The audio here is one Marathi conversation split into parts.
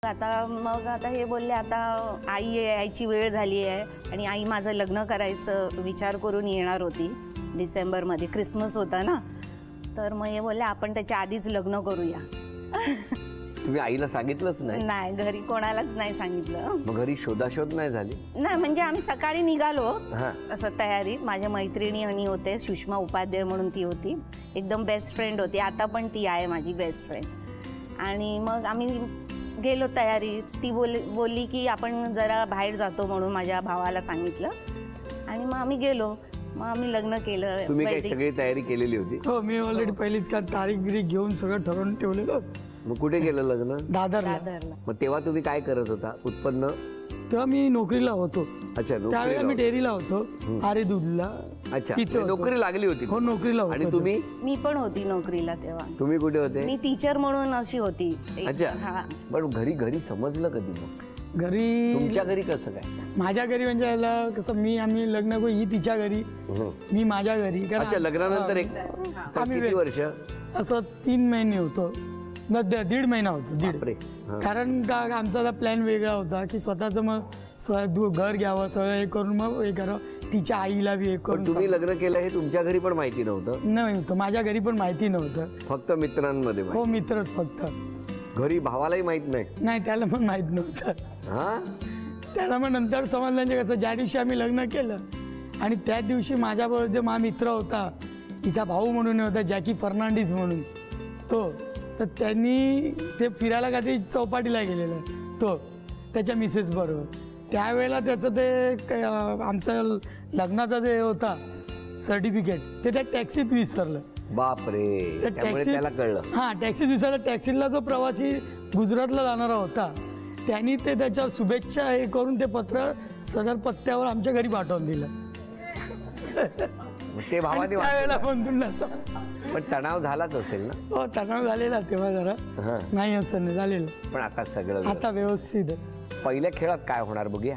आता हे बोलले आता आई यायची वेळ झाली आहे आणि आई माझं लग्न करायचं विचार करून येणार होती डिसेंबरमध्ये, क्रिसमस होता ना, तर मग हे बोलले आपण त्याच्या आधीच लग्न करूया. तुम्ही आईला सांगितलंच नाही? नाही, घरी कोणालाच नाही सांगितलं. मग घरी शोधाशोध नाही झाली? नाही, म्हणजे आम्ही सकाळी निघालो असं तयारीत. माझ्या मैत्रिणी आणि होते, सुषमा उपाध्याय म्हणून ती होती, एकदम बेस्ट फ्रेंड होती, आता पण ती आहे माझी बेस्ट फ्रेंड. आणि मग आम्ही गेलो तयारी. ती बोलली की आपण जरा बाहेर जातो म्हणून माझ्या भावाला सांगितलं आणि मग आम्ही गेलो. मग आम्ही लग्न केलं. तुम्ही काही सगळी तयारी केलेली होती? हो, मी ऑलरेडी पहिलीच का तारीख बिरीख घेऊन सगळं ठरवून ठेवलेलं. मग कुठे केलं लग्न? दादरला. मग तेव्हा तुम्ही काय करत होता? उत्पन्न? तेव्हा मी नोकरीला होतो. अच्छा, त्यावेळेला मी डेअरीला होतो, आरे दूधला. अच्छा, नोकरी लागली होती? हो, नोकरीला होतो. आणि तुम्ही? मी पण होती नोकरीला तेव्हा. तुम्ही कुठे होते? मी टीचर म्हणून अशी होती. अच्छा, पण घरी समजलं कधी? मग घरी तुमच्या घरी कसं काय? माझ्या घरी म्हणजे कसं आम्ही लग्न करू, ही तिच्या घरी, मी माझ्या घरी. अच्छा, लग्नानंतर किती वर्ष? असं 3 महिने होतो, 1.5 महिना होतो. कारण आमचा प्लॅन वेगळा होता की स्वतःच मग घर घ्यावं, सगळं हे करून मग हे करावं, तिच्या आईला बी हे करून. तुम्ही लग्न केलं हे तुमच्या घरी पण माहिती नव्हतं? नाही, माझ्या घरी पण माहिती नव्हतं, फक्त मित्रांमध्ये. हो, मित्रच फक्त. घरी भावालाही माहित नाही? नाही, त्याला पण माहित नव्हतं. त्याला मग नंतर समजलं कसं, ज्या दिवशी आम्ही लग्न केलं आणि त्या दिवशी माझ्याबरोबर जे मित्र होता, तिचा भाऊ म्हणून होता जॅकी फर्नांडिस म्हणून, तो, तर त्यांनी ते फिरायला काहीतरी चौपाटीला गेलेलं, तो त्याच्या मिसेस बरोबर. त्यावेळेला त्याचं ते आमचं लग्नाचा जे होता सर्टिफिकेट ते त्या टॅक्सीत विसरलं. बापरे, त्याला कळलं? हां, टॅक्सीत विसरलं. टॅक्सीला जो प्रवासी गुजरातला जाणारा होता त्यांनी ते त्याच्या शुभेच्छा हे करून ते पत्र सदर पत्त्यावर आमच्या घरी पाठवून दिलं. ते भावाने त्यावेळेला पण तुला पण तणाव झालाच असेल ना? हो, तणाव झालेला तेव्हा जरा. नाही असं नाही झालेलं, पण आता सगळं आता व्यवस्थित. पहिल्या खेळात काय होणार बघूया.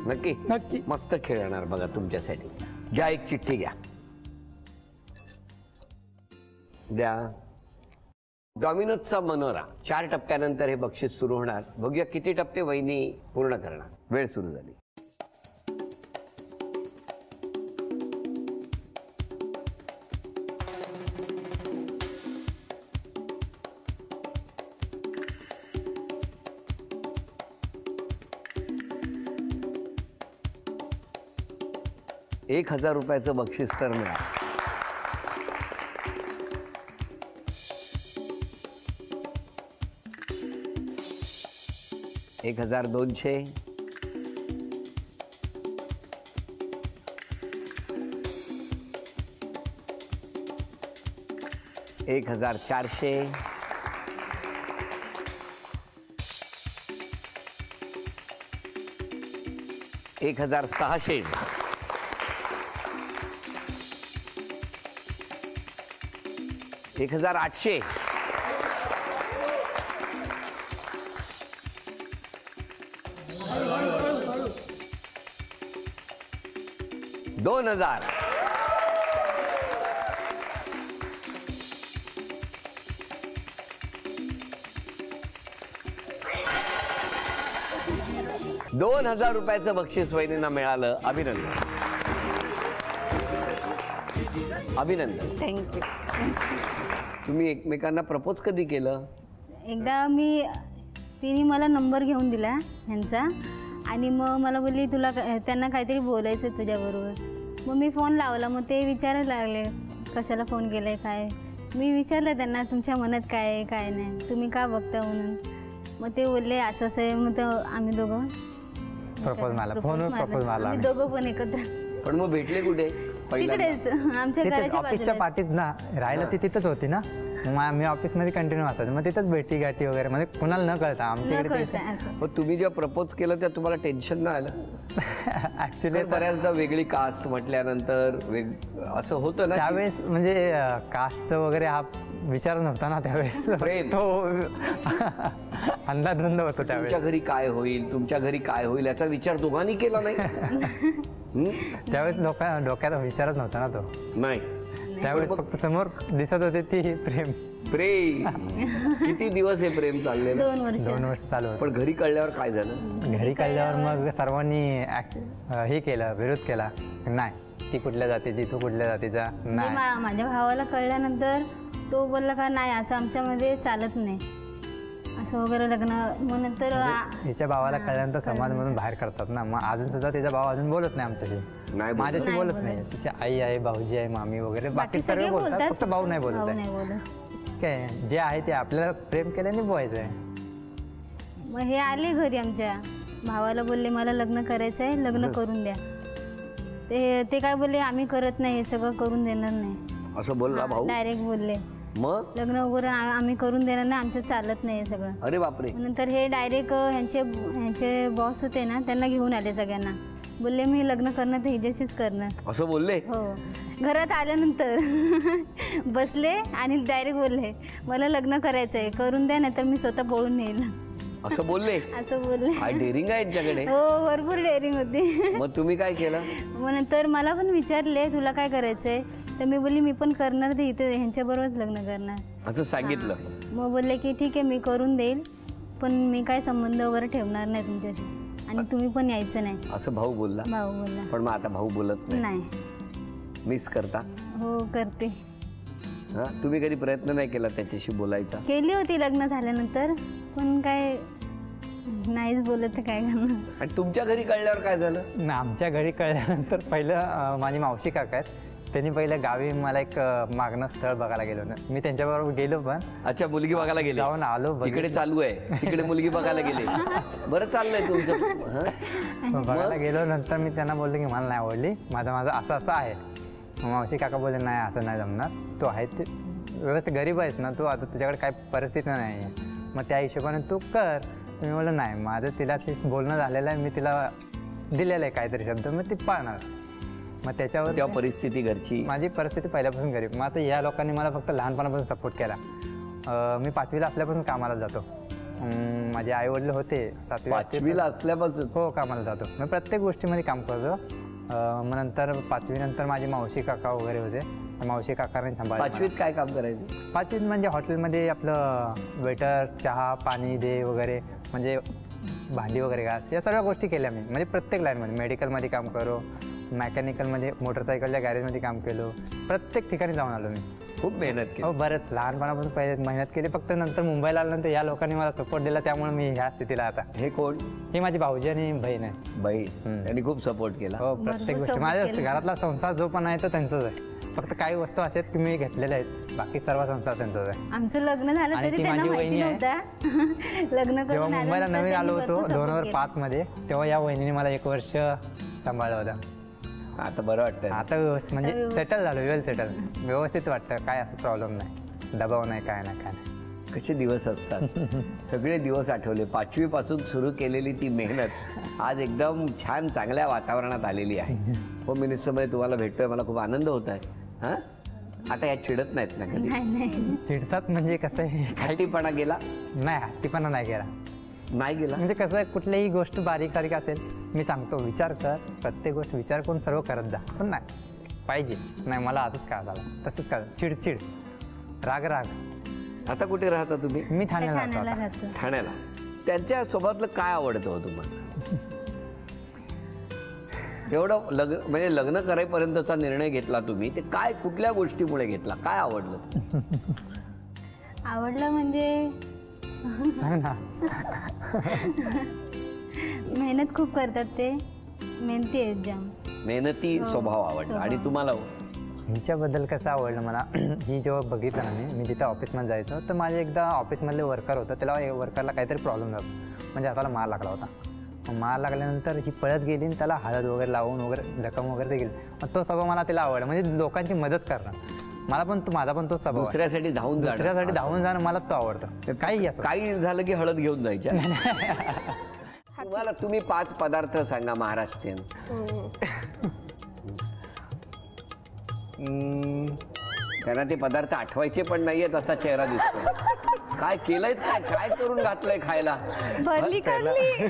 नक्की नक्की मस्त खेळ येणार बघा तुमच्यासाठी. घ्या एक चिठ्ठी, घ्या, द्या. डॉमिनोजचा मनोरा 4 टप्प्यानंतर हे बक्षीस सुरू होणार. बघूया किती टप्पे वहिनी पूर्ण करणार. वेळ सुरू झाली. ₹1000 बक्षीस तर मिळालं. $1200, $1400, $1600, $1800, $2000, ₹2000 बक्षीस वहिनींना मिळालं. अभिनंदन, अभिनंदन. थँक्यू. तुम्ही एकमेकांना प्रपोज कधी केलं? एकदा तिने मला नंबर घेऊन दिला ह्यांचा आणि मग मला बोलली तुला त्यांना काहीतरी बोलायचं तुझ्याबरोबर. मग मी फोन लावला. मग ते विचारायला लागले कशाला फोन केलाय काय. मी विचारलं त्यांना तुमच्या मनात काय आहे काय नाही, तुम्ही का बघता म्हणून. मग ते बोलले असं असं आहे. मग आम्ही दोघं प्रपोज मारला, फोनवर प्रपोज मारला. आम्ही दोघं पण एकत्र. पण मग भेटले कुठे? तिकडेच आमच्या घराच्या ऑफिसच्या पाठीच ना राहायला. ती तिथंच होती ना, मी ऑफिसमध्ये कंटिन्यू असायचं. मग तिथंच भेटी गाठी वगैरे म्हणजे कुणाला न कळता आमच्याकडे. मग तुम्ही जेव्हा प्रपोज केलं तेव्हा तुम्हाला टेन्शन नाही आलं? ऍक्च्युली बऱ्याचदा वेगळी कास्ट म्हटल्यानंतर असं होतं ना त्यावेळेस, म्हणजे कास्टचं वगैरे हा विचार नव्हता ना त्यावेळेस. तो अंधाधुंद होतो त्यावेळेस. तुमच्या घरी काय होईल, तुमच्या घरी काय होईल याचा विचार दोघांनी केला नाही? त्यावेळेस डोक्यात विचारच नव्हता ना तो. नाही, त्यावेळेस फक्त समोर दिसत होते ती प्रेम. प्रेम किती दिवस हे प्रेम चाललेलं? 2 वर्ष. 2 वर्ष चालू होतं. पण घरी कळल्यावर काय झालं? घरी कळल्यावर मग सर्वांनी हे केलं, विरोध केला. नाही ती कुठल्या जातीची, तू कुठल्या जातीचा, म्हणजे नाही. माझ्या भावाला कळल्यानंतर तो बोलला का नाही असं आमच्यामध्ये चालत नाही असं वगैरे लग्न. मग नंतर तिच्या भावाला कळल्यानंतर समाजमधून बाहेर करतात ना. मग अजून सुद्धा तिचा भाव अजून बोलत नाही आमच्याशी, नाही बोलत. माझ्याशी नाही बोलत नाही. तिची आई आहे, भाऊजी आहे, मामी वगैरे बाकी सर्व सगळे बोलतात, बोलतात. फक्त भाऊ नाही भाऊ बोलत नाही आहे. बोलत. काय जे आहे ते आपल्याला प्रेम केल्याने बोलायचं आहे. मग हे आले घरी आमच्या भावाला बोलले मला लग्न करायचं आहे, लग्न करून द्या. ते काय बोलले आम्ही करत नाही, हे सगळं करून देणार नाही असं बोलला भाऊ? डायरेक्ट बोलले मग लग्न वगैरे आम्ही करून देणार नाही, आमचं चालत नाही हे सगळं. अरे बापरे. नंतर हे डायरेक्ट ह्यांचे बॉस होते ना त्यांना घेऊन आले सगळ्यांना. बोलले मी लग्न करणार तर हिच्याशीच करणार. असं बोलले? हो. घरात आल्यानंतर बसले आणि डायरेक्ट बोलले मला लग्न करायचं आहे, करून द्या नाही तर मी स्वतः पळून येईल. असं बोलले? असं बोलले. काय डेअरिंग आहे यांच्याकडे. हो भरपूर डेअरिंग होती. मग तुम्ही काय केलं? मग नंतर मला पण विचारले तुला काय करायचंय, तर मी बोलली मी पण करणार ते इथे ह्यांच्याबरोबरच लग्न करणार असं सांगितलं? मग बोलले की ठीक आहे मी करून देईल, पण मी काय संबंध वगैरे ठेवणार नाही तुमच्याशी आणि तुम्ही पण यायचं नाही. असं भाऊ बोलला? भाऊ बोलला. पण मग आता भाऊ बोलत नाही? नाही. मिस करता? हो करते. हा, तुम्ही कधी प्रयत्न नाही केला त्याच्याशी बोलायचा? केली होती लग्न झाल्यानंतर, पण काय नाहीच बोलत तर काय करणार. आणि तुमच्या घरी कळल्यावर काय झालं? ना आमच्या घरी कळल्यानंतर पहिलं माझी मावशी काका आहेत, त्यांनी पहिलं गावी मला एक मागणं स्थळ बघायला गेलो ना. मी त्यांच्याबरोबर गेलो पण. अच्छा, मुलगी बघायला गेले? जाऊन आलो. इकडे चालू आहे, तिकडे मुलगी बघायला गेले. बरं चाललंय तुमचं. हं? बघायला गेलो. नंतर मी त्यांना बोललो की मला नाही आवडली, माझं असं असं आहे. मग मावशी काका बोलले नाही असं नाही जमणार, तू आहे ते व्यवस्थित गरीब आहेस ना तू, आता तुझ्याकडे काय परिस्थिती नाही आहे, मग त्या हिशोबाने तू कर. मी बोललो नाही, माझं तिलाच बोलणं झालेलं आहे, मी तिला दिलेलं आहे काहीतरी शब्द, मग ती पाळणार. मग त्याच्यावर तेव्हा परिस्थिती घरची? माझी परिस्थिती पहिल्यापासून गरीब. मग आता या लोकांनी मला फक्त लहानपणापासून सपोर्ट केला. मी 5वीला असल्यापासून कामाला जातो. माझे आई वडील होते 5वीला असल्यापासून? हो कामाला जातो. मी प्रत्येक गोष्टीमध्ये काम करतो. मग नंतर 5वी नंतर माझे मावशी काका वगैरे होते, मावशी काकांनी सांभाळलं. 5वीत काय काम करायचं? 5वीत म्हणजे हॉटेलमध्ये आपलं वेटर, चहा पाणी दे वगैरे, म्हणजे भांडी वगैरे घास, या सर्व गोष्टी केल्या मी. म्हणजे प्रत्येक लाईनमध्ये मेडिकलमध्ये काम करो, मेकॅनिकलमध्ये मोटरसायकलच्या गॅरेजमध्ये काम केलो, प्रत्येक ठिकाणी जाऊन आलो मी. खूप मेहनत केली? हो बरंच लहानपणापासून पहिले मेहनत केली. फक्त नंतर मुंबईला आल्यानंतर या लोकांनी मला सपोर्ट दिला, त्यामुळे मी ह्या स्थितीला आता. हे कोण? ही माझी भाऊजी आणि बहीण आहे. बहीण? त्यांनी खूप सपोर्ट केला? हो प्रत्येक गोष्टी. माझ्या घरातला संसार जो पण आहे तो त्यांचाच आहे. फक्त काही वस्तू अशा आहेत की मी घेतलेल्या आहेत, बाकी सर्व संसार त्यांचाच आहे. आमचं लग्न झालं आणि तरी ती त्यांना माझी माहिती वहिनी आहे. नव्हतं. लग्न जेव्हा करून मुंबईला आल्यानंतर नवीन आलो त्यांनी होतो भरपूर support 2005 मध्ये, तेव्हा या वहिनीने मला 1 वर्ष सांभाळलं होतं. आता बरं वाटतं? आता व्यवस्थित म्हणजे सेटल झालो, वेल सेटल, व्यवस्थित वाटतं. काय असं प्रॉब्लेम नाही, दबाव नाही, काय नाही काय नाही. कसे दिवस असतात. सगळे दिवस आठवले. 5वी पासून सुरू केलेली ती मेहनत आज एकदम छान चांगल्या वातावरणात आलेली आहे. होम मिनिस्टरमध्ये तुम्हाला भेटतोय, मला खूप आनंद होत आहे. हां, आता या चिडत नाहीत ना कधी? नाही. चिडतात म्हणजे कसं आहे, हट्टीपणा गेला? नाही हट्टीपणा नाही गेला. नाही गेला म्हणजे कसं आहे, कुठलीही गोष्ट बारीक बारीक असेल मी सांगतो विचार कर, प्रत्येक गोष्ट विचार करून सर्व करत जा. पण नाही पाहिजे, नाही मला असंच काय झालं तसंच काय, चिडचिड, राग राग. आता कुठे राहता तुम्ही? मी ठाण्याला ठाण्याला राहतो. राहतो. ठाण्याला. त्यांच्या स्वभावातलं काय आवडतं हो तुम्हाला? एवढं म्हणजे लग्न करायपर्यंतचा निर्णय घेतला तुम्ही, ते काय कुठल्या गोष्टीमुळे घेतला? काय आवडलं? आवडलं म्हणजे ना मेहनत खूप करतात ते, मेहनती आहेत जाम. मेहनती स्वभाव आवडला. आणि तुम्हाला? हिच्याबद्दल कसं आवडलं मला, ही जेव्हा बघितलं ना मी जिथं ऑफिसमध्ये जायचो, तर माझे एकदा ऑफिसमधले वर्कर होतं, त्याला वर्करला काहीतरी प्रॉब्लेम झाला, म्हणजे हाताला मार लागला होता. मार लागल्यानंतर ही पळत गेली आणि त्याला हळद वगैरे लावून वगैरे जखम वगैरे ते गेली. मग तो स्वभाव मला तिला आवडला, म्हणजे लोकांची मदत करणं. माझा पण तो स्वभाव, दुसऱ्यासाठी धावून जाणं मला तो आवडतं. काही झालं की हळद घेऊन जायच्या. तुम्ही 5 पदार्थ सांगा महाराष्ट्रीयन. त्यांना ते पदार्थ आठवायचे पण नाहीयेत असा चेहरा दिसतो. काय केलंय, काय काय करून घातलंय खायला? भरली काढली.